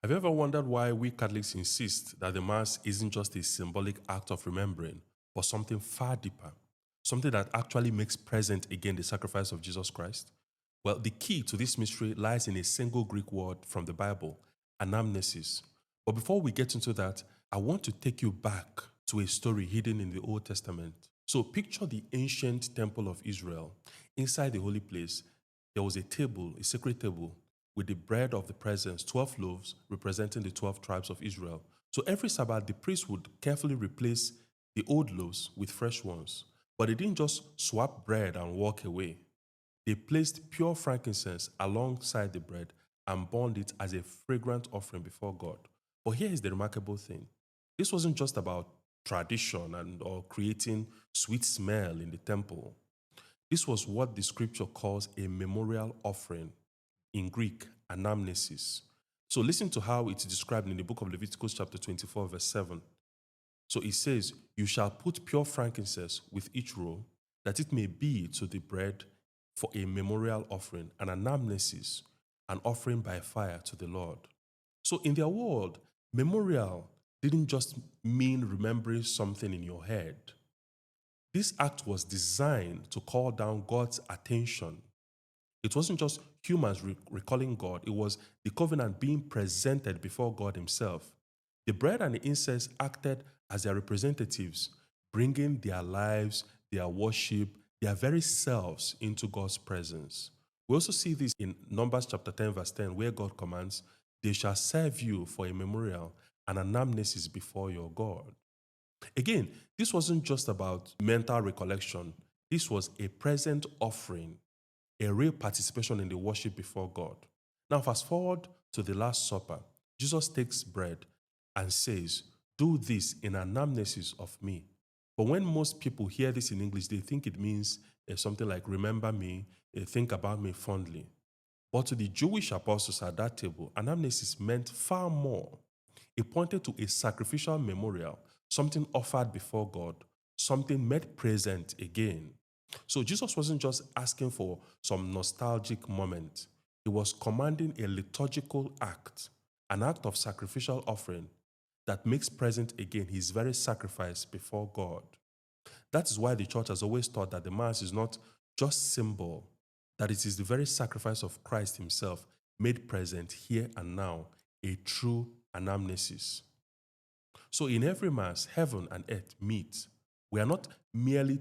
Have you ever wondered why we Catholics insist that the Mass isn't just a symbolic act of remembering, but something far deeper, something that actually makes present again the sacrifice of Jesus Christ? Well, the key to this mystery lies in a single Greek word from the Bible, anamnesis. But before we get into that, I want to take you back to a story hidden in the Old Testament. So picture the ancient temple of Israel. Inside the holy place, there was a table, a sacred table, with the bread of the presence, 12 loaves representing the 12 tribes of Israel. So every Sabbath, the priest would carefully replace the old loaves with fresh ones. But they didn't just swap bread and walk away. They placed pure frankincense alongside the bread and burned it as a fragrant offering before God. But here is the remarkable thing. This wasn't just about tradition or creating sweet smell in the temple. This was what the scripture calls a memorial offering, in Greek, anamnesis. So listen to how it's described in the book of Leviticus chapter 24, verse 7. So it says, "You shall put pure frankincense with each roll, that it may be to the bread for a memorial offering, an anamnesis, an offering by fire to the Lord." So in their world, memorial didn't just mean remembering something in your head. This act was designed to call down God's attention. It wasn't just humans recalling God, it was the covenant being presented before God Himself. The bread and the incense acted as their representatives, bringing their lives, their worship, their very selves into God's presence. We also see this in Numbers chapter 10, verse 10, where God commands, "They shall serve you for a memorial and anamnesis before your God." Again, this wasn't just about mental recollection, this was a present offering, a real participation in the worship before God. Now, fast forward to the Last Supper. Jesus takes bread and says, "Do this in anamnesis of me." But when most people hear this in English, they think it means something like "remember me, think about me fondly." But to the Jewish apostles at that table, anamnesis meant far more. It pointed to a sacrificial memorial, something offered before God, something made present again. So Jesus wasn't just asking for some nostalgic moment. He was commanding a liturgical act, an act of sacrificial offering that makes present again his very sacrifice before God. That is why the church has always taught that the Mass is not just symbol, that it is the very sacrifice of Christ Himself made present here and now, a true anamnesis. So in every Mass, heaven and earth meet. We are not merely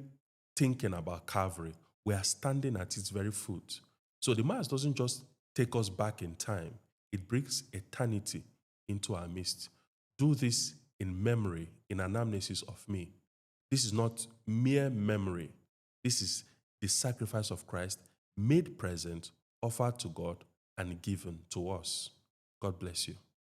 thinking about Calvary, we are standing at its very foot. So the Mass doesn't just take us back in time, it brings eternity into our midst. Do this in memory, in anamnesis of me. This is not mere memory. This is the sacrifice of Christ made present, offered to God, and given to us. God bless you.